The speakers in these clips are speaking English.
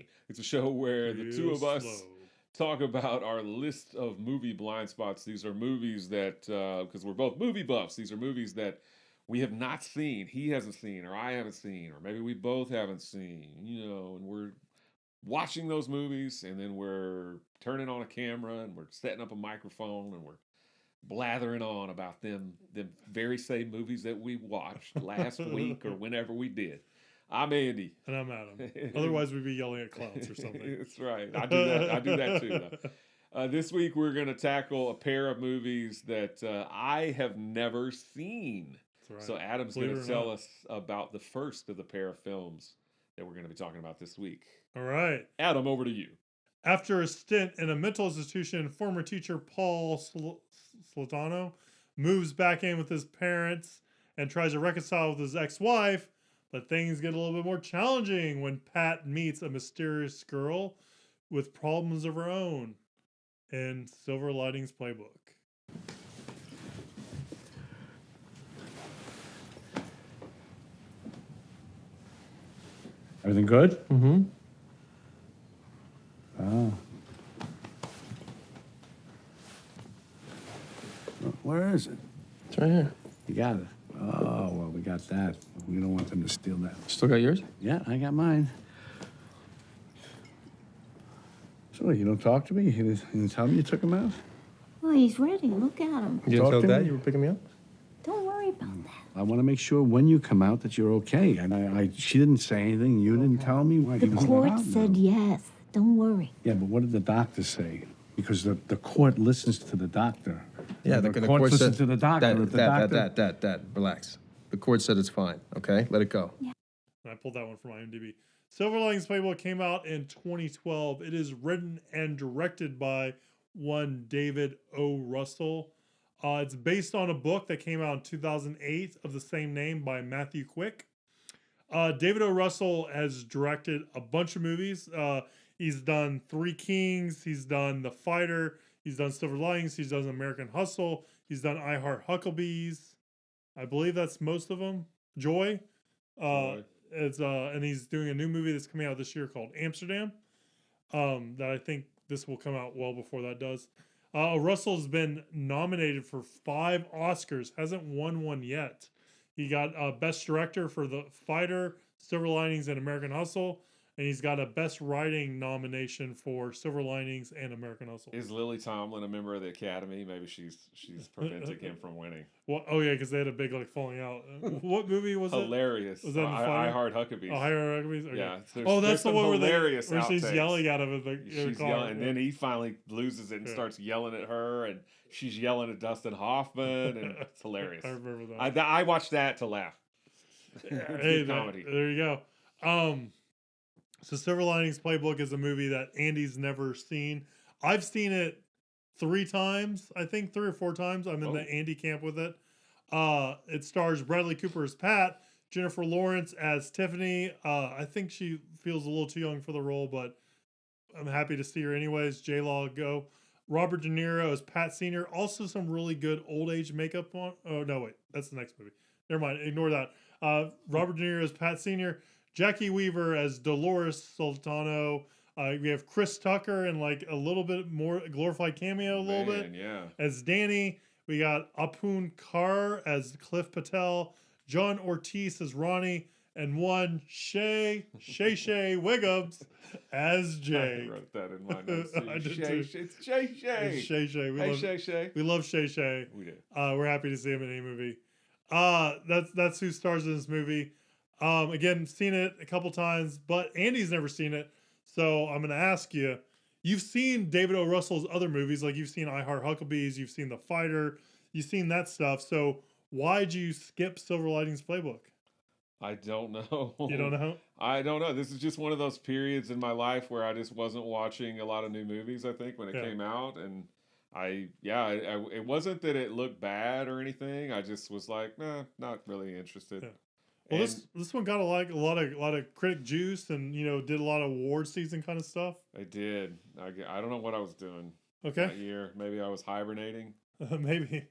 Journey. It's a show where the two of us talk about our list of movie blind spots. These are movies that, because we're both movie buffs, these are movies that we have not seen, he hasn't seen, or I haven't seen, or maybe we both haven't seen, and we're watching those movies, and then we're turning on a camera, and we're setting up a microphone, and we're blathering on about them very same movies that we watched last week or whenever we did. I'm Andy. And I'm Adam. Otherwise, we'd be yelling at clouds or something. That's right. I do that too, though. This week, we're going to tackle a pair of movies that I have never seen. That's right. So Adam's going to tell us about the first of the pair of films that we're going to be talking about this week. All right. Adam, over to you. After a stint in a mental institution, former teacher Paul Slatano moves back in with his parents and tries to reconcile with his ex-wife, but things get a little bit more challenging when Pat meets a mysterious girl with problems of her own in Silver Linings Playbook. Everything good? Mm-hmm. Oh. Where is it? It's right here. You got it. Oh, well, we got that. We don't want them to steal that. Still got yours? Yeah, I got mine. So, you don't talk to me? You didn't tell me you took him out? Oh, he's ready. Look at him. You didn't tell Dad you were picking me up? Don't worry about that. I want to make sure when you come out that you're okay. And she didn't say anything. You didn't tell me. Why? The court said yes. Don't worry. Yeah, but what did the doctor say? Because the court listens to the doctor. Yeah, the court listens to the doctor. Dad, relax. The court said it's fine, okay? Let it go. Yeah. I pulled that one from IMDb. Silver Linings Playbook came out in 2012. It is written and directed by one David O. Russell. It's based on a book that came out in 2008 of the same name by Matthew Quick. David O. Russell has directed a bunch of movies. He's done Three Kings. He's done The Fighter. He's done Silver Linings. He's done American Hustle. He's done I Heart Hucklebees. I believe that's most of them. Joy. It's and he's doing a new movie that's coming out this year called Amsterdam. That I think this will come out well before that does. Russell's been nominated for 5 Oscars. Hasn't won one yet. He got Best Director for The Fighter, Silver Linings, and American Hustle. And he's got a Best Writing nomination for Silver Linings and American Hustle. Is Lily Tomlin a member of the Academy? Maybe she's preventing him from winning. Well, oh yeah, because they had a big falling out. What movie was Hilarious. it? Was that I Heart Huckabees. Oh, I Heart Huckabees? Okay. Yeah. That's the one where she's outtakes. yelling at him. She's yelling, and then he finally loses it and starts yelling at her, and she's yelling at Dustin Hoffman, and it's hilarious. I remember that. I watched that to laugh. Hey, comedy. There you go. So Silver Linings Playbook is a movie that Andy's never seen. I've seen it 3 times, I think 3 or 4 times. I'm in the Andy camp with it. It stars Bradley Cooper as Pat, Jennifer Lawrence as Tiffany. I think she feels a little too young for the role, but I'm happy to see her anyways. J-Law, go. Robert De Niro as Pat Sr. Also some really good old age makeup on. Oh, no, wait. That's the next movie. Never mind. Ignore that. Robert De Niro as Pat Sr., Jackie Weaver as Dolores Sultano. We have Chris Tucker and a little bit more glorified cameo as Danny. We got Apun Kar as Cliff Patel. John Ortiz as Ronnie. And one Shay Wiggums as Jay. I wrote that in my notes. I did too. It's Shay. It's Shay. Shay. We love Shay. We did. We're happy to see him in any movie. That's who stars in this movie. Again, seen it a couple times, but Andy's never seen it. So I'm going to ask you, you've seen David O. Russell's other movies, like you've seen I Heart Hucklebees, you've seen The Fighter, you've seen that stuff. So why'd you skip Silver Linings Playbook? I don't know. You don't know? I don't know. This is just one of those periods in my life where I just wasn't watching a lot of new movies, I think, when it came out. And it wasn't that it looked bad or anything. I just was like, nah, not really interested. Yeah. Well, this one got a lot of critic juice and did a lot of award season kind of stuff. It did. I don't know what I was doing. Okay. That year, maybe I was hibernating. Maybe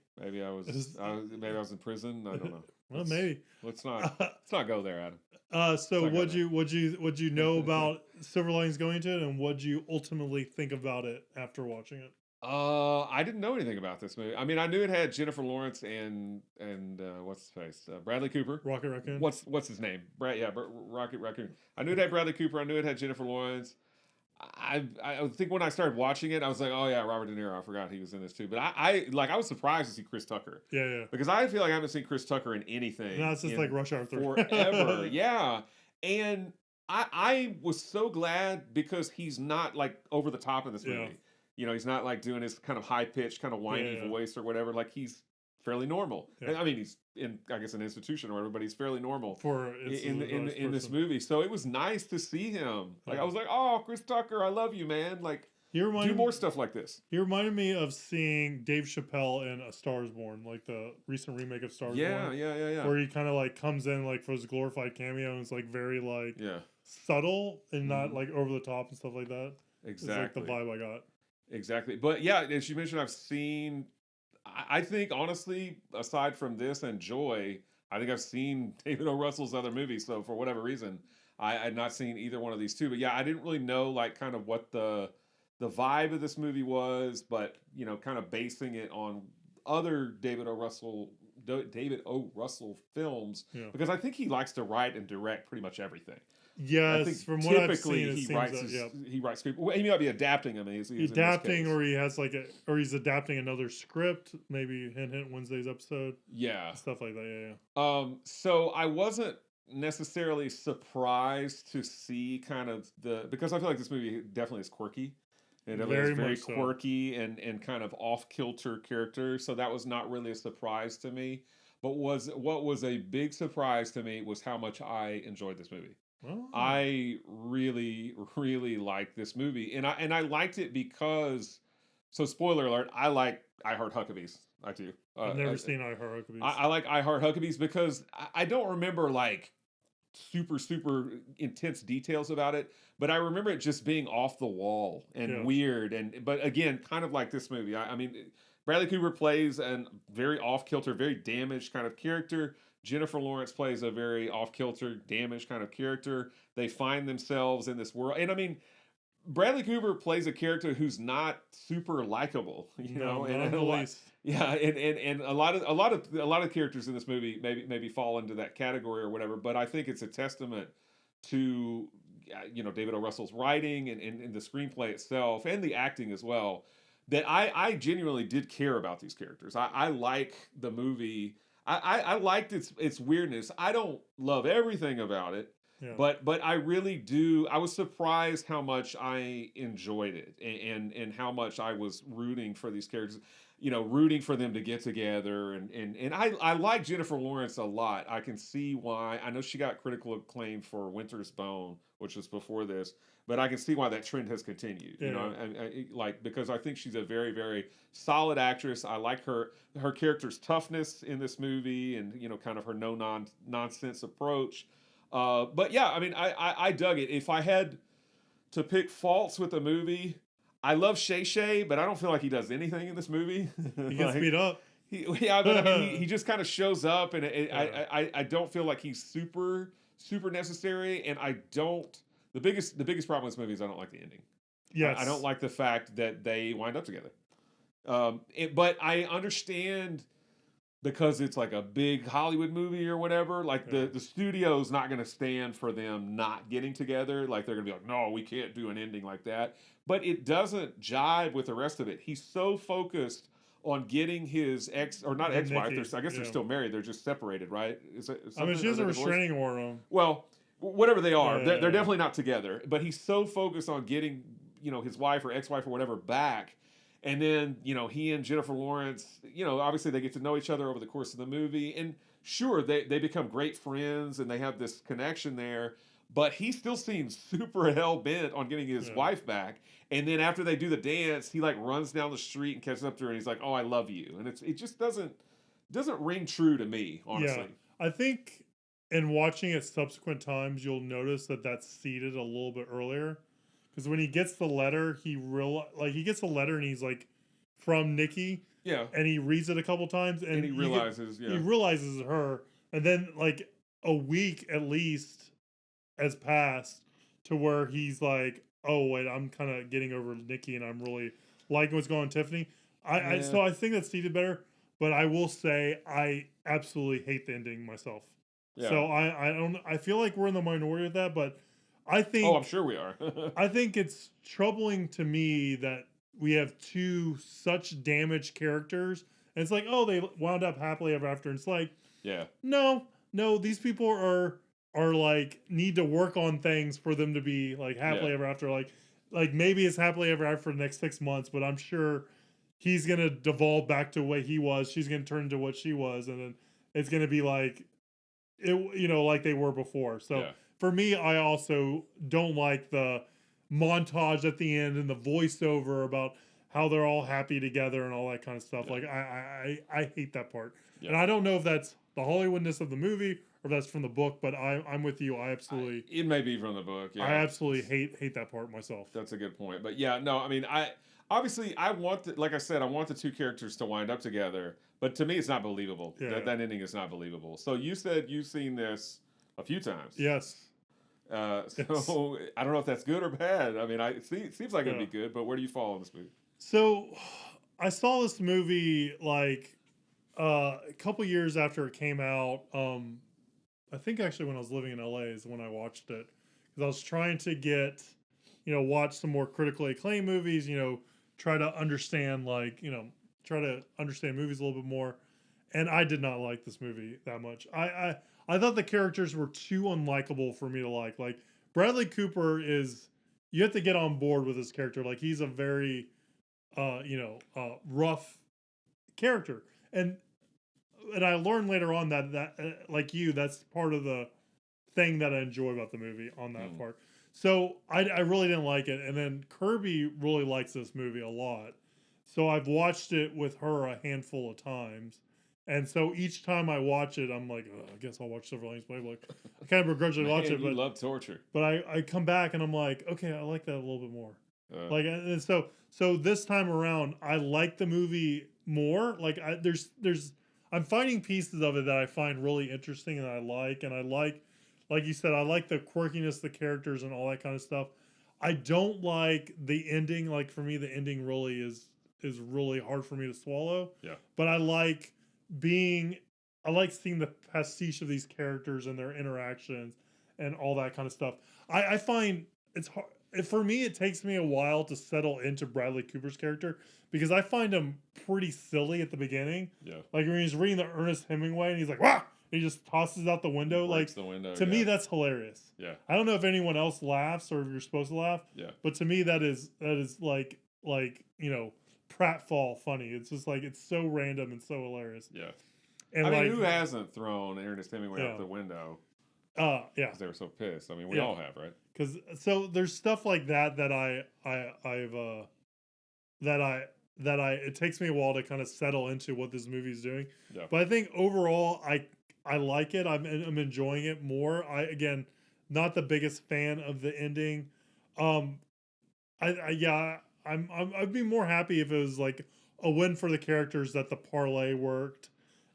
I was in prison. I don't know. Well, maybe. Let's not go there, Adam. So Let's not go what'd you know about Silver Linings going into it, and what'd you ultimately think about it after watching it? I didn't know anything about this movie. I mean, I knew it had Jennifer Lawrence and what's his face, Bradley Cooper. Rocket Raccoon. What's his name? Rocket Raccoon. I knew it had Bradley Cooper. I knew it had Jennifer Lawrence. I think when I started watching it, I was like, oh yeah, Robert De Niro. I forgot he was in this too. But I was surprised to see Chris Tucker. Yeah. Because I feel like I haven't seen Chris Tucker in anything. No, it's just like Rush Hour 3. Forever. Yeah. And I was so glad because he's not like over the top in this movie. Yeah. You know, he's not like doing his kind of high pitched, kind of whiny voice or whatever. Like he's fairly normal. Yeah. I mean, he's in, I guess, an institution or whatever, but he's fairly normal in this person. movie. So it was nice to see him. Like I was like, oh, Chris Tucker, I love you, man. Like do more stuff like this. He reminded me of seeing Dave Chappelle in A Star Is Born, like the recent remake of Star Is Born. Yeah. Where he kind of like comes in like for his glorified cameo and it's like very like subtle and not like over the top and stuff like that. Exactly. It's like the vibe I got. Exactly. But yeah, as you mentioned, I've seen, I think honestly, aside from this and Joy, I think I've seen David O. Russell's other movies. So for whatever reason, I had not seen either one of these two. But yeah, I didn't really know like kind of what the vibe of this movie was, but you know, kind of basing it on other David O. Russell films, because I think he likes to write and direct pretty much everything. Yes, from what I've seen, it he seems writes that, he writes script. Well, he might be adapting them. He's adapting, or he has like or he's adapting another script. Maybe hint Wednesday's episode. Yeah, stuff like that. Yeah. So I wasn't necessarily surprised to see kind of because I feel like this movie definitely is quirky. It definitely is very quirky and kind of off kilter character. So that was not really a surprise to me. But what was a big surprise to me was how much I enjoyed this movie. Oh. I really, really liked this movie, and I liked it because. So, spoiler alert: I like I Heart Huckabees. I do. I've never seen I Heart Huckabees. I like I Heart Huckabees because I don't remember like super intense details about it, but I remember it just being off the wall and weird, but again, kind of like this movie. I mean, Bradley Cooper plays a very off kilter, very damaged kind of character. Jennifer Lawrence plays a very off-kilter, damaged kind of character. They find themselves in this world. And I mean, Bradley Cooper plays a character who's not super likable, you know, and a lot, and a lot of characters in this movie maybe fall into that category or whatever. But I think it's a testament to David O. Russell's writing and the screenplay itself and the acting as well, that I genuinely did care about these characters. I like the movie. I liked its weirdness. I don't love everything about it, but I really do. I was surprised how much I enjoyed it and how much I was rooting for these characters, rooting for them to get together. And I like Jennifer Lawrence a lot. I can see why. I know she got critical acclaim for Winter's Bone, which was before this, but I can see why that trend has continued. Because I think she's a very, very solid actress. I like her character's toughness in this movie, and kind of her nonsense approach. But yeah, I mean, I dug it. If I had to pick faults with the movie, I love Shay Shay, but I don't feel like he does anything in this movie. He gets beat up. But I mean, he just kind of shows up, and I don't feel like he's super necessary, and I don't. The biggest problem with this movie is I don't like the ending. Yes. I don't like the fact that they wind up together. But I understand because it's like a big Hollywood movie or whatever. Like the studio's not going to stand for them not getting together. Like they're going to be like, no, we can't do an ending like that. But it doesn't jive with the rest of it. He's so focused on getting his ex-wife. I guess they're still married. They're just separated, right? I mean, she has a restraining order on him. Well, whatever they are, they're definitely not together. But he's so focused on getting, his wife or ex-wife or whatever back. And then, he and Jennifer Lawrence, obviously they get to know each other over the course of the movie. And sure, they become great friends and they have this connection there. But he still seems super hell-bent on getting his wife back. And then after they do the dance, he like runs down the street and catches up to her and he's like, oh, I love you. And it just doesn't ring true to me, honestly. Yeah, I think in watching it subsequent times, you'll notice that that's seeded a little bit earlier. Because when he gets the letter, he gets the letter and he's like, from Nikki. Yeah. And he reads it a couple times and he realizes, he realizes her. and then like a week at least has passed to where he's like, oh wait, I'm kind of getting over Nikki, and I'm really liking what's going on with Tiffany. So I think that's seated better, but I will say I absolutely hate the ending myself. Yeah. So I feel like we're in the minority with that, but I think Oh, I'm sure we are. I think it's troubling to me that we have two such damaged characters. And it's like, oh, they wound up happily ever after. And it's like, Yeah. no, these people are like need to work on things for them to be like happily ever after. Like maybe it's happily ever after for the next 6 months, but I'm sure he's gonna devolve back to what he was. She's gonna turn into what she was, and then it's gonna be like it, like they were before. So Yeah. for me, I also don't like the montage at the end and the voiceover about how they're all happy together and all that kind of stuff. Yeah. Like I hate that part. Yeah. And I don't know if that's the Hollywoodness of the movie or if that's from the book, but I'm with you. I absolutely It may be from the book. Yeah. I absolutely hate that part myself. That's a good point. But yeah, no, I mean, I want like I said, I want the two characters to wind up together, but to me, it's not believable. Yeah. That ending is not believable. So you said you've seen this a few times. Yes. So I don't know if that's good or bad. I mean, it seems like it'd be good, but where do you fall in this movie? So I saw this movie like a couple years after it came out. I think actually when I was living in LA is when I watched it, because I was trying to get, watch some more critically acclaimed movies, try to understand try to understand movies a little bit more. And I did not like this movie that much. I thought the characters were too unlikable for me to like. Like Bradley Cooper you have to get on board with his character. Like he's a very, rough character. And I learned later on that like that's part of the thing that I enjoy about the movie on that part. So I really didn't like it. And then Kirby really likes this movie a lot. So I've watched it with her a handful of times. And so each time I watch it, I'm like, I guess I'll watch Silver Linings Playbook. I kind of begrudgingly watch it, You but love torture. But I come back and I'm like, okay, I like that a little bit more. And so this time around, I like the movie more. Like I'm finding pieces of it that I find really interesting and I like you said, I like the quirkiness of the characters and all that kind of stuff. I don't like the ending. Like for me, the ending really is really hard for me to swallow. Yeah. But I like seeing the pastiche of these characters and their interactions and all that kind of stuff. I find it's hard. For me, it takes me a while to settle into Bradley Cooper's character because I find him pretty silly at the beginning. Yeah. Like when he's reading the Ernest Hemingway and he's like, "Wah!" And he just tosses out the window. Breaks the window, to me, that's hilarious. Yeah. I don't know if anyone else laughs or if you're supposed to laugh. Yeah. But to me, that is like pratfall funny. It's just like it's so random and so hilarious. Yeah. And I mean, who hasn't thrown Ernest Hemingway out the window? Yeah. Because they were so pissed. I mean, we all have, right? Because so there's stuff like that it takes me a while to kind of settle into what this movie is doing. Yeah. But I think overall I like it. I'm enjoying it more. Again, not the biggest fan of the ending. I'd be more happy if it was like a win for the characters, that the parlay worked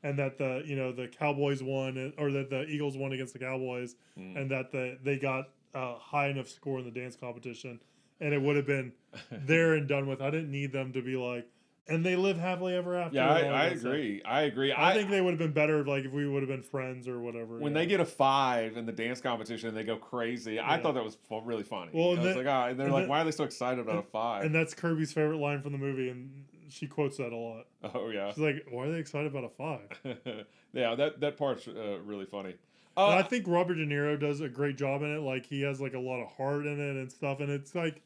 and that the Cowboys won, or that the Eagles won against the Cowboys, and that they got a high enough score in the dance competition, and it would have been there and done with. I didn't need them to be like, and they live happily ever after. Yeah, I agree. I agree. I think they would have been better like if we would have been friends or whatever. When they get a 5 in the dance competition, they go crazy. I thought that was really funny. Well, I was like, and they're like, why are they so excited about a 5? And that's Kirby's favorite line from the movie, and she quotes that a lot. Oh yeah. She's like, why are they excited about a 5? Yeah, that part's really funny. And I think Robert De Niro does a great job in it. Like he has like a lot of heart in it and stuff, and it's like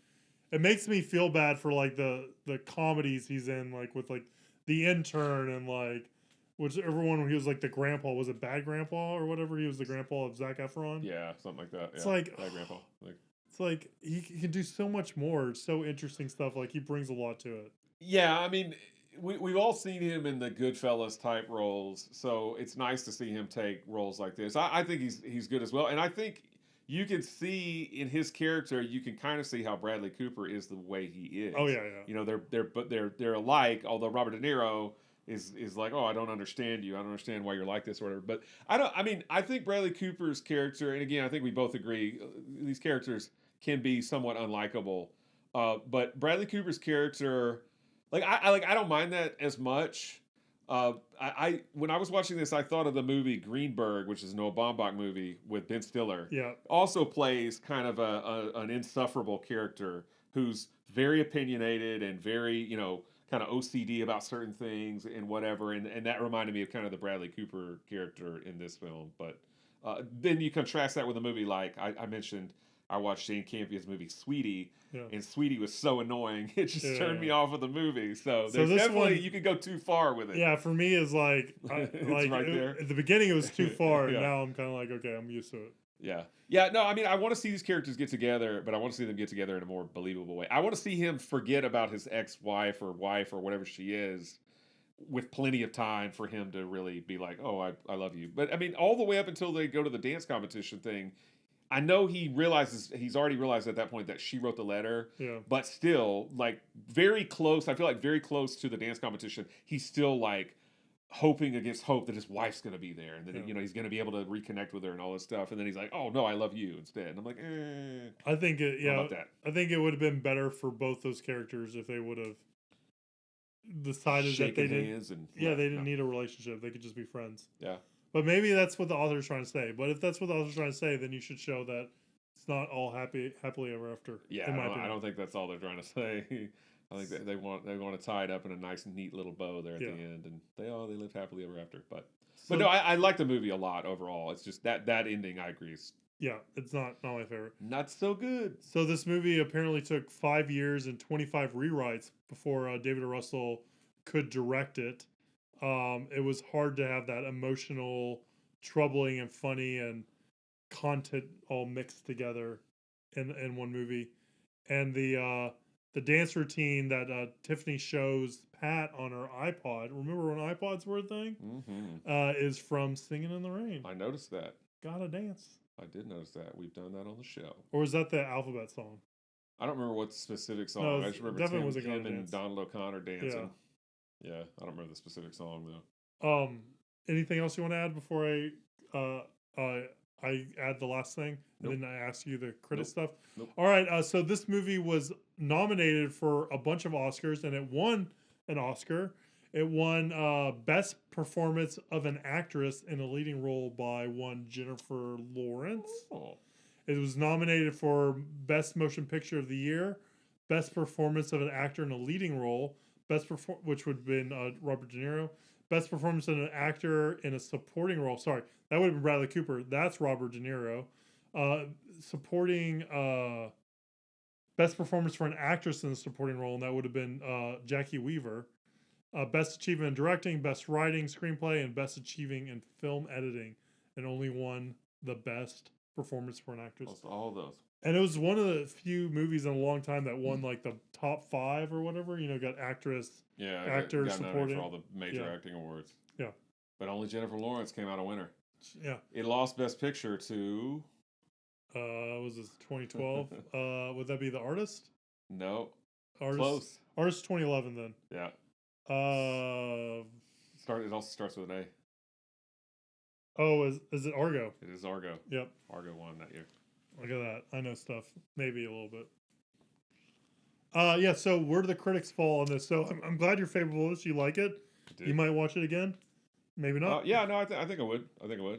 it makes me feel bad for like the comedies he's in, like with like The Intern and like whichever one when he was like the grandpa. Was it Bad Grandpa or whatever? He was the grandpa of Zac Efron. Yeah, something like that. It's like Bad Grandpa. It's like he can do so much more. It's so interesting stuff. Like he brings a lot to it. Yeah, I mean, we've all seen him in the Goodfellas type roles, so it's nice to see him take roles like this. I think he's good as well, and I think you can see in his character, you can kind of see how Bradley Cooper is the way he is. Oh yeah. You know, they're alike. Although Robert De Niro is like, oh, I don't understand you. I don't understand why you're like this or whatever. But I think Bradley Cooper's character, and again, I think we both agree, these characters can be somewhat unlikable. But Bradley Cooper's character, I don't mind that as much. I when I was watching this, I thought of the movie Greenberg, which is a Noah Baumbach movie with Ben Stiller. Yeah. Also plays kind of an insufferable character who's very opinionated and very, kind of OCD about certain things and whatever. And that reminded me of kind of the Bradley Cooper character in this film. But then you contrast that with a movie like I mentioned. I watched Jane Campion's movie Sweetie, and Sweetie was so annoying it just turned me off of the movie. So there's definitely you could go too far with it. Yeah, for me is like, it's right there. At the beginning it was too far, and now I'm kind of like, okay, I'm used to it. Yeah. No, I mean, I want to see these characters get together, but I want to see them get together in a more believable way. I want to see him forget about his ex-wife or wife or whatever she is, with plenty of time for him to really be like, oh, I love you. But I mean, all the way up until they go to the dance competition thing. I know he's already realized at that point that she wrote the letter, but still, like, very close. I feel like very close to the dance competition. He's still like hoping against hope that his wife's going to be there, and then he's going to be able to reconnect with her and all this stuff. And then he's like, "Oh no, I love you" instead. And I'm like, I think I think it would have been better for both those characters if they would have decided that they didn't. They didn't need a relationship. They could just be friends. Yeah. But maybe that's what the author's trying to say. But if that's what the author's trying to say, then you should show that it's not all happily ever after. Yeah, I don't think that's all they're trying to say. I think they want to tie it up in a nice, neat little bow there at the end, and they lived happily ever after. But no, I like the movie a lot overall. It's just that ending, I agree. It's not my favorite. Not so good. So this movie apparently took 5 years and 25 rewrites before David O. Russell could direct it. It was hard to have that emotional, troubling, and funny and content all mixed together in one movie. And the dance routine that Tiffany shows Pat on her iPod. Remember when iPods were a thing? Mm-hmm. Is from Singing in the Rain. I noticed that. Gotta dance. I did notice that. We've done that on the show. Or is that the alphabet song? I don't remember what specific song. No, I just remember Tim and dance. Donald O'Connor dancing. Yeah, I don't remember the specific song though. Anything else you want to add before I add the last thing, and then I ask you the critic stuff? Nope. All right. So this movie was nominated for a bunch of Oscars, and it won an Oscar. It won Best Performance of an Actress in a Leading Role by one Jennifer Lawrence. Oh. It was nominated for Best Motion Picture of the Year, Best Performance of an Actor in a Leading Role, which would have been Robert De Niro. Best Performance of an Actor in a Supporting Role. Sorry, that would have been Bradley Cooper. That's Robert De Niro. Supporting Best Performance for an Actress in a Supporting Role, and that would have been Jackie Weaver. Best Achievement in Directing, Best Writing, Screenplay, and Best Achieving in Film Editing, and only won the Best Performance for an Actress. All of those. And it was one of the few movies in a long time that won like the top 5 or whatever. Got actress, actor, got supporting, for all the major acting awards. Yeah, but only Jennifer Lawrence came out a winner. Yeah, it lost Best Picture to. Was this 2012? Would that be The Artist? No, Close. Artist 2011 then. Yeah. It also starts with an A. Oh, is it Argo? It is Argo. Yep. Argo won that year. Look at that. I know stuff. Maybe a little bit. So where do the critics fall on this? So I'm glad you're favorable to this. You like it. You might watch it again. Maybe not. I think I would.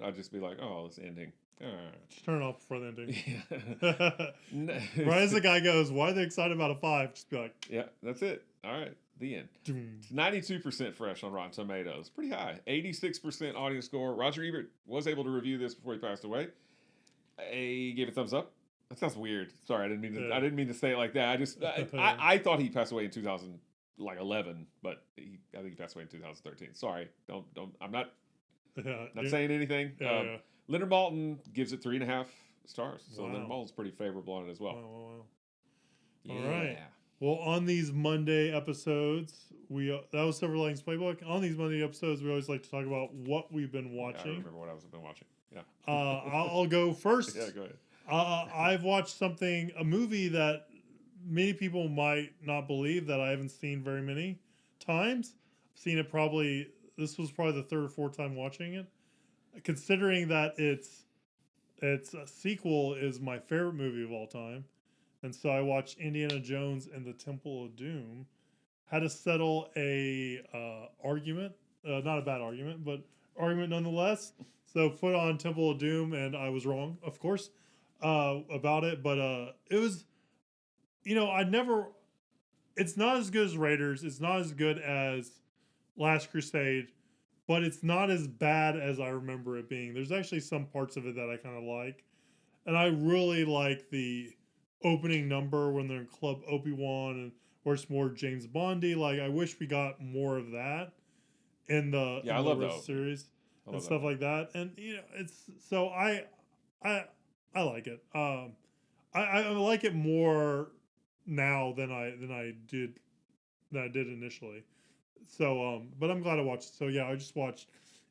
I'd just be like, oh, this ending. Just turn it off before the ending. Right as the guy goes, why are they excited about a 5? Just be like, yeah, that's it. All right. The end. It's 92% fresh on Rotten Tomatoes. Pretty high. 86% audience score. Roger Ebert was able to review this before he passed away. He gave it a thumbs up. That sounds weird. Sorry, I didn't mean to say it like that. I thought he passed away in 2011, but I think he passed away in 2013. Sorry, don't. I'm not saying anything. Leonard Maltin gives it 3.5 stars. So Leonard Maltin's pretty favorable on it as well. Wow. Yeah. All right. Well, on these Monday episodes, that was Silver Linings Playbook. On these Monday episodes, we always like to talk about what we've been watching. I remember what I've been watching. Yeah. I'll go first. Yeah, go ahead. I've watched a movie that many people might not believe that I haven't seen very many times. seen it probably. This was probably the third or fourth time watching it. Considering that its a sequel is my favorite movie of all time, and so I watched Indiana Jones and the Temple of Doom. Had to settle a argument, not a bad argument, but argument nonetheless. So put on Temple of Doom, and I was wrong, of course, about it. But it was, I never. It's not as good as Raiders. It's not as good as Last Crusade, but it's not as bad as I remember it being. There's actually some parts of it that I kind of like, and I really like the opening number when they're in Club Obi-Wan, and where it's more James Bondy. Like, I wish we got more of that in the I love rest of that the series and stuff that. like that. And it's so I like it. I like it more now than I did initially. So but I'm glad I watched it. So yeah, I just watched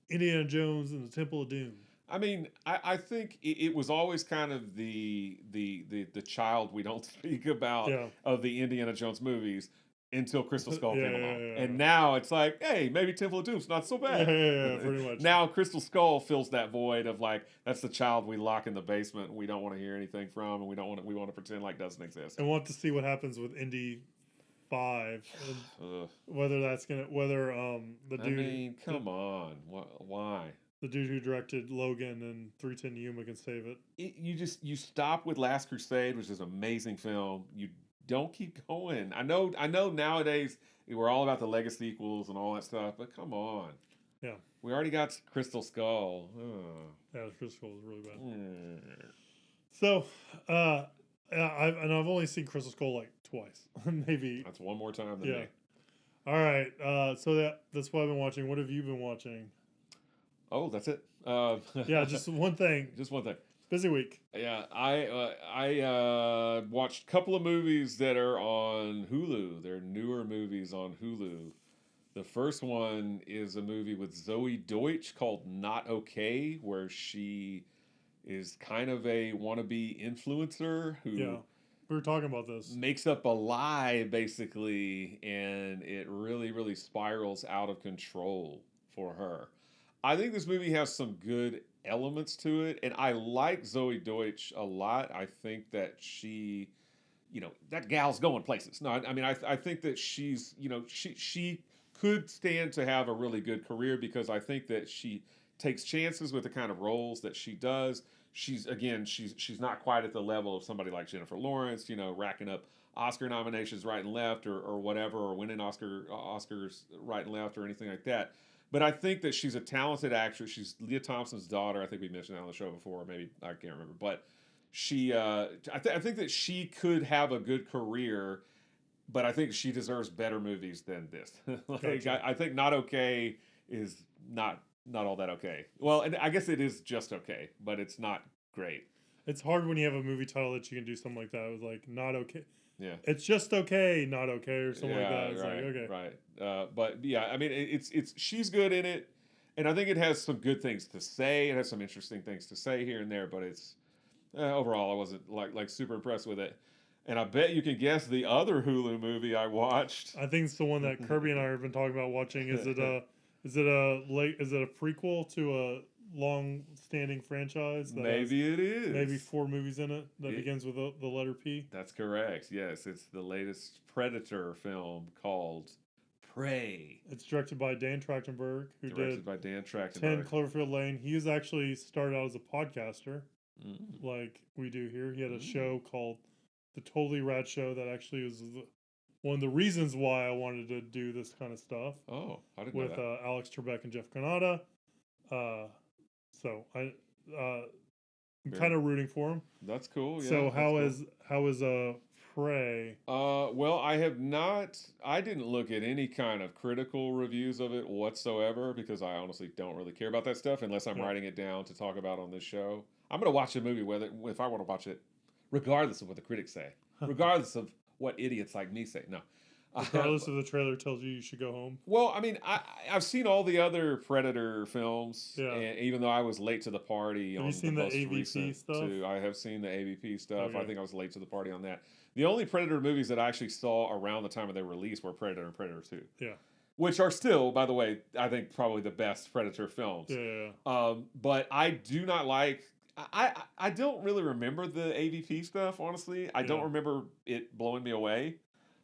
Indiana Jones and the Temple of Doom. I mean, I think it was always kind of the child we don't speak about of the Indiana Jones movies until Crystal Skull came along. And now it's like, hey, maybe Temple of Doom's not so bad. Yeah, pretty much. Now Crystal Skull fills that void of like, that's the child we lock in the basement and we don't want to hear anything from, and we want to pretend like doesn't exist. And want to see what happens with Indy 5, whether that's the dude. I mean, come on, why? The dude who directed Logan and 310 Yuma can save it. You stop with Last Crusade, which is an amazing film. You don't keep going. I know nowadays we're all about the Lego sequels and all that stuff, but come on. Yeah. We already got Crystal Skull. Yeah, Crystal Skull was really bad. Mm. So, I've only seen Crystal Skull like twice. Maybe. That's one more time than me. All right. So that's what I've been watching. What have you been watching? Oh, that's it. Yeah, just one thing. Just one thing. Busy week. Yeah, I watched a couple of movies that are on Hulu. They're newer movies on Hulu. The first one is a movie with Zoe Deutsch called Not Okay, where she is kind of a wannabe influencer who we were talking about this. Makes up a lie, basically, and it really, really spirals out of control for her. I think this movie has some good elements to it, and I like Zoe Deutsch a lot. I think that she, that gal's going places. No, I mean, I think that she's, she could stand to have a really good career because I think that she takes chances with the kind of roles that she does. She's not quite at the level of somebody like Jennifer Lawrence, racking up Oscar nominations right and left or whatever, or winning Oscars right and left or anything like that. But I think that she's a talented actress. She's Leah Thompson's daughter. I think we mentioned that on the show before. Maybe I can't remember. But she, I think that she could have a good career. But I think she deserves better movies than this. I think Not Okay is not all that okay. Well, and I guess it is just okay, but it's not great. It's hard when you have a movie title that you can do something like that. It was like Not Okay. Yeah, it's just okay, not okay, or something like that. It's right, like, okay, right. But yeah, I mean, it's she's good in it, and I think it has some good things to say. It has some interesting things to say here and there, but it's overall, I wasn't like super impressed with it. And I bet you can guess the other Hulu movie I watched. I think it's the one that Kirby and I have been talking about watching. Is it a prequel to a long-standing franchise? Maybe it is. Maybe 4 movies in it that begins with the letter P. That's correct. Yes, it's the latest Predator film called Prey. It's directed by Dan Trachtenberg, who did 10 Cloverfield Lane. He was actually started out as a podcaster, like we do here. He had a show called The Totally Rad Show that actually was one of the reasons why I wanted to do this kind of stuff. Oh, I didn't know that. With Alex Trebek and Jeff Granada. So I'm kind of rooting for him. That's cool. Yeah, so how is Prey? Well, I didn't look at any kind of critical reviews of it whatsoever because I honestly don't really care about that stuff unless I'm writing it down to talk about on this show. I'm going to watch the movie if I want to watch it, regardless of what the critics say, regardless of what idiots like me say. No. Regardless of the trailer tells you should go home. Well, I mean, I've seen all the other Predator films, and even though I was late to the party have you seen the AVP stuff? Too, I have seen the AVP stuff. Okay. I think I was late to the party on that. The only Predator movies that I actually saw around the time of their release were Predator and Predator 2. Yeah. which are still, by the way, I think probably the best Predator films. Yeah. But I do not like. I don't really remember the AVP stuff. Honestly, I don't Yeah. remember it blowing me away.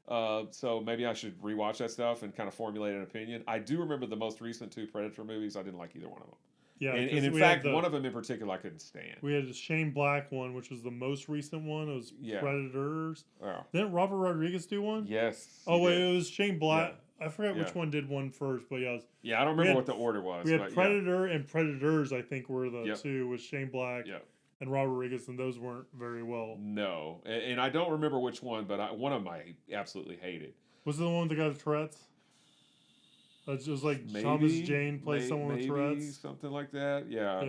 So maybe I should rewatch that stuff and kind of formulate an opinion. I do remember the most recent 2 Predator movies. I didn't like either one of them. Yeah. And 'cause in we had fact, one of them in particular I couldn't stand. We had the Shane Black one, which was the most recent one. It was Yeah. Predators. Oh. Didn't Robert Rodriguez do one? Yes. Oh he wait, did. it was Shane Black. I forgot Yeah. which one did one first, but yeah, it was, Yeah, I don't remember what the order was. we had but Predator and Predators. I think were the Yep. 2 with Shane Black Yeah. and Robert Rodriguez, and those weren't very well. No, and I don't remember which one, but one of them I absolutely hated. Was it the one with the guy with Tourette's? It was like Thomas Jane plays someone with Tourette's. Something like that. Yeah,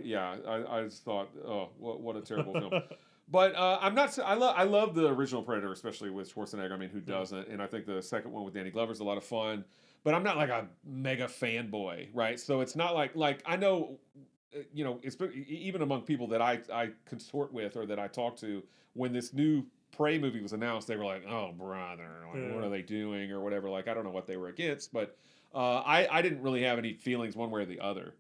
Yeah. I just thought, oh, what a terrible film. But I'm not. I love the original Predator, especially with Schwarzenegger. I mean, who doesn't? And I think the second one with Danny Glover is a lot of fun. But I'm not like a mega fanboy, right? So it's not like I know, it's even among people that I consort with or that I talk to, when this new Prey movie was announced, they were like, oh brother, like, what are they doing or whatever? Like, I don't know what they were against, but I didn't really have any feelings one way or the other.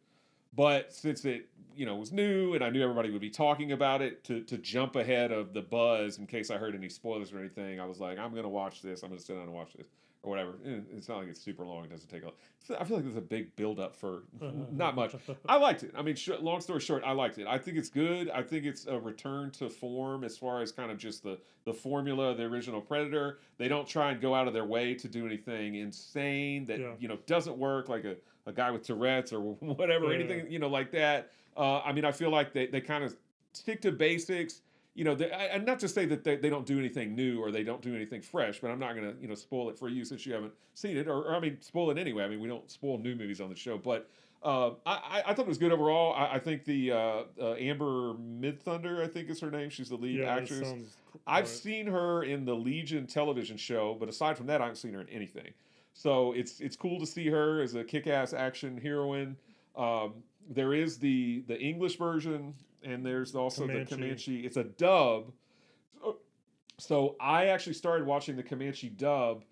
But since it was new and I knew everybody would be talking about it, to jump ahead of the buzz in case I heard any spoilers or anything, I was like, I'm going to watch this. I'm going to sit down and watch this or whatever. It's not like it's super long. It doesn't take a lot. I feel like there's a big build up for not much. I liked it. I mean, long story short, I liked it. I think it's good. I think it's a return to form as far as kind of just the formula of the original Predator. They don't try and go out of their way to do anything insane that doesn't work, like a guy with Tourette's or whatever, anything like that. I mean, I feel like they kind of stick to basics. And not to say that they don't do anything new or they don't do anything fresh, but I'm not going to spoil it for you since you haven't seen it, or I mean, spoil it anyway. I mean, we don't spoil new movies on the show, but I thought it was good overall. I think the Amber Midthunder, I think is her name. She's the lead actress. I've seen her in the Legion television show, but aside from that, I haven't seen her in anything. So it's cool to see her as a kick-ass action heroine. There is the English version, and there's also the Comanche. It's a dub. So I actually started watching the Comanche dub,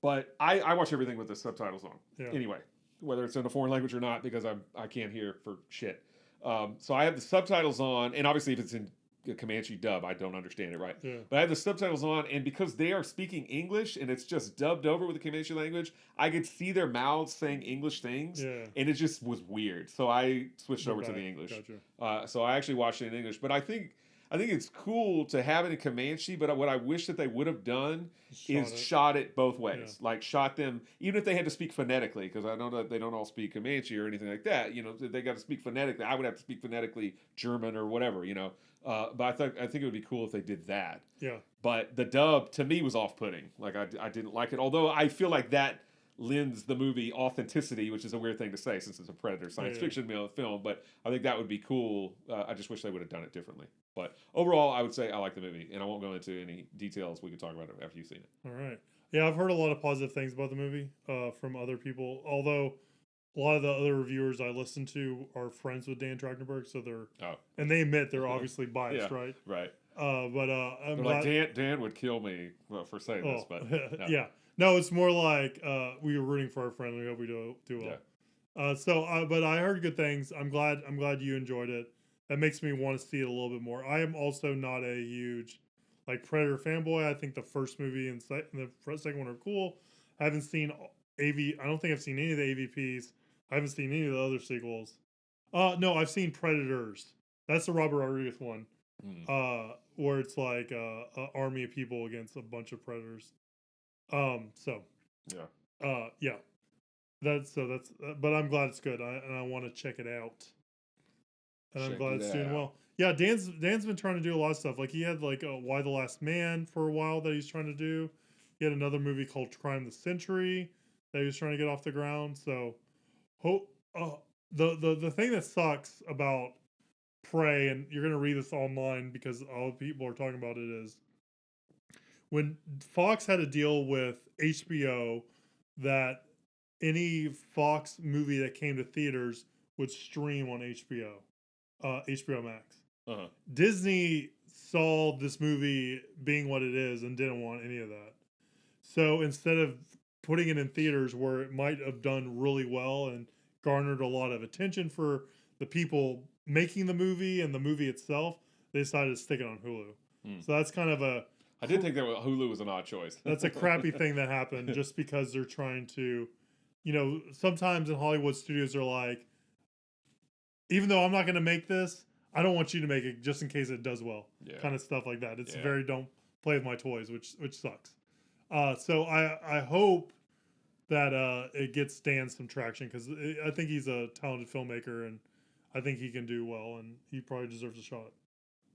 but I watch everything with the subtitles on. Yeah. Anyway, whether it's in a foreign language or not, because I can't hear for shit. So I have the subtitles on, and obviously if it's in the Comanche dub, I don't understand it, right? Yeah. But I have the subtitles on, and because they are speaking English and it's just dubbed over with the Comanche language, I could see their mouths saying English things, and it just was weird. So I switched over to the English. Gotcha. So I actually watched it in English, but I think it's cool to have it in Comanche. But what I wish that they would have done is shot it both ways, like shot them, even if they had to speak phonetically, because I know that they don't all speak Comanche or anything like that. They got to speak phonetically. I would have to speak phonetically German or whatever. But I think it would be cool if they did that. Yeah. But the dub to me was off-putting. Like I didn't like it. Although I feel like that lends the movie authenticity, which is a weird thing to say since it's a Predator science fiction film. But I think that would be cool. I just wish they would have done it differently. But overall, I would say I like the movie, and I won't go into any details. We could talk about it after you've seen it. All right. Yeah, I've heard a lot of positive things about the movie from other people. Although a lot of the other reviewers I listen to are friends with Dan Trachtenberg, so and they admit they're obviously biased, right? Right. But I'm like Dan would kill me for saying this, but no. yeah, no, it's more like we were rooting for our friend. We hope we do well. Yeah. But I heard good things. I'm glad you enjoyed it. That makes me want to see it a little bit more. I am also not a huge Predator fanboy. I think the first movie and the second one are cool. I haven't seen I don't think I've seen any of the AVPs. I haven't seen any of the other sequels. No, I've seen Predators. That's the Robert Rodriguez one. Where it's like an army of people against a bunch of predators. Yeah. That's but I'm glad it's good. And I want to check it out. And I'm glad it's doing well. Yeah, Dan's been trying to do a lot of stuff. Like he had Why the Last Man for a while that he's trying to do. He had another movie called Crime of the Century that he was trying to get off the ground. So the thing that sucks about Prey, and you're gonna read this online because all people are talking about it, is when Fox had a deal with HBO that any Fox movie that came to theaters would stream on HBO Max. Disney saw this movie being what it is and didn't want any of that. So instead of putting it in theaters where it might have done really well and garnered a lot of attention for the people making the movie and the movie itself, they decided to stick it on Hulu. So that's kind of I did think that Hulu was an odd choice. that's a crappy thing that happened just because they're trying to, sometimes in Hollywood studios are like, even though I'm not going to make this, I don't want you to make it just in case it does well. Yeah. Kind of stuff like that. It's Yeah. very don't play with my toys, which sucks. So I hope that it gets Dan some traction because I think he's a talented filmmaker and I think he can do well and he probably deserves a shot.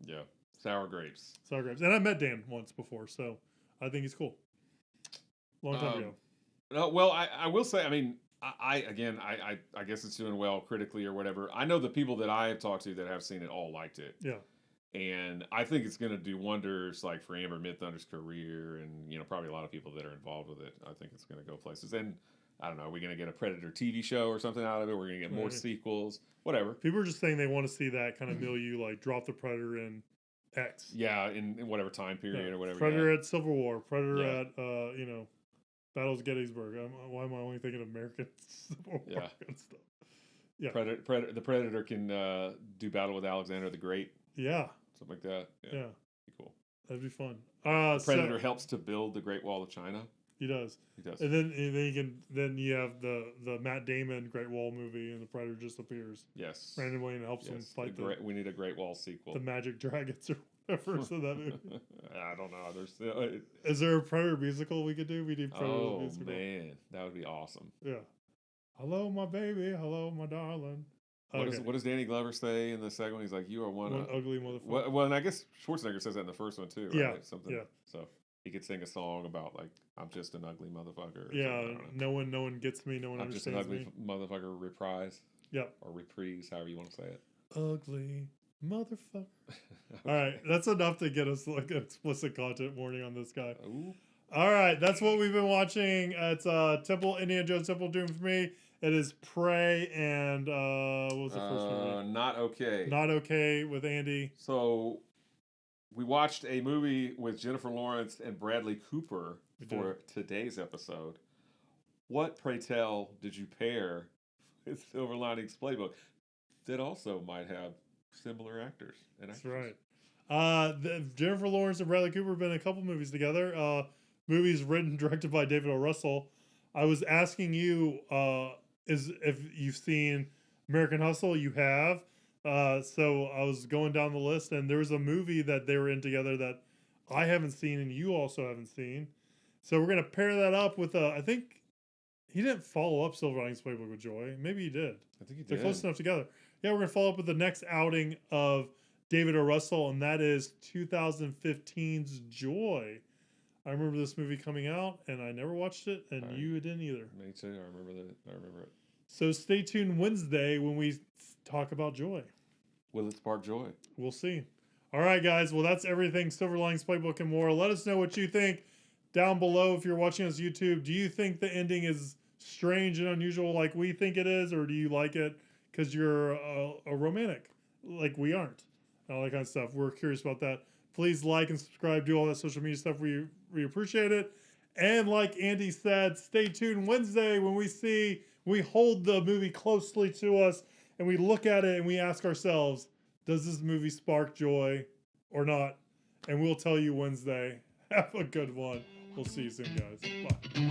Yeah. Sour grapes. Sour grapes. And I met Dan once before, so I think he's cool. Long time ago. No, well, I will say, I mean, I guess it's doing well critically or whatever. I know the people that I have talked to that have seen it all liked it. Yeah. And I think it's going to do wonders like for Amber Midthunder's career and, probably a lot of people that are involved with it. I think it's going to go places. And I don't know, are we going to get a Predator TV show or something out of it? We're going to get more sequels, whatever. People are just saying they want to see that kind of milieu, like drop the Predator in X. Yeah, in whatever time period or whatever. Predator at Civil War, Predator at, Battles of Gettysburg. Why am I only thinking of American Civil War and stuff? Yeah. The Predator can do battle with Alexander the Great. Yeah. Something like that. Yeah. Be cool. That'd be fun. The Predator helps to build the Great Wall of China. He does. He does. And then you have the Matt Damon Great Wall movie, and the Predator just appears. Yes. Randomly and helps him fight we need a Great Wall sequel. The Magic Dragons or whatever. So that movie. I don't know. There's still. Is there a Predator musical we could do? We need Predator musical. Oh man, that would be awesome. Yeah. Hello, my baby. Hello, my darling. What does Danny Glover say in the second one? He's like, "You are one ugly motherfucker." Well, and I guess Schwarzenegger says that in the first one too. Right? Yeah. Something. Yeah. So he could sing a song about like, "I'm just an ugly motherfucker." Yeah. No one gets me. No one I'm just understands an ugly motherfucker. Reprise. Yep. Or reprise, however you want to say it. Ugly motherfucker. All right, that's enough to get us like explicit content warning on this guy. Ooh. All right, that's what we've been watching. It's Indiana Jones Temple of Doom for me. It is Prey and what was the first movie? Not Okay. Not Okay with Andy. So we watched a movie with Jennifer Lawrence and Bradley Cooper for today's episode. What, pray tell, did you pair with Silver Linings Playbook that also might have similar actors and actors? That's right. Jennifer Lawrence and Bradley Cooper have been in a couple movies together. Movies written and directed by David O. Russell. I was asking you if you've seen American Hustle. You have. So I was going down the list, and there's a movie that they were in together that I haven't seen, and you also haven't seen. So we're gonna pair that up with I think he didn't follow up Silver Linings Playbook with Joy. Maybe he did. I think he did. They're close enough together. Yeah, we're gonna follow up with the next outing of David O. Russell, and that is 2015's Joy. I remember this movie coming out, and I never watched it, and you didn't either. Me too. I remember it. So stay tuned Wednesday when we talk about Joy. Will it spark joy? We'll see. All right, guys. Well, that's everything Silver Linings Playbook and more. Let us know what you think down below if you're watching us YouTube. Do you think the ending is strange and unusual like we think it is, or do you like it because you're a romantic like we aren't? All that kind of stuff. We're curious about that. Please like and subscribe. Do all that social media stuff. We appreciate it. And like Andy said, stay tuned Wednesday when we hold the movie closely to us and we look at it and we ask ourselves, does this movie spark joy or not? And we'll tell you Wednesday. Have a good one. We'll see you soon, guys. Bye.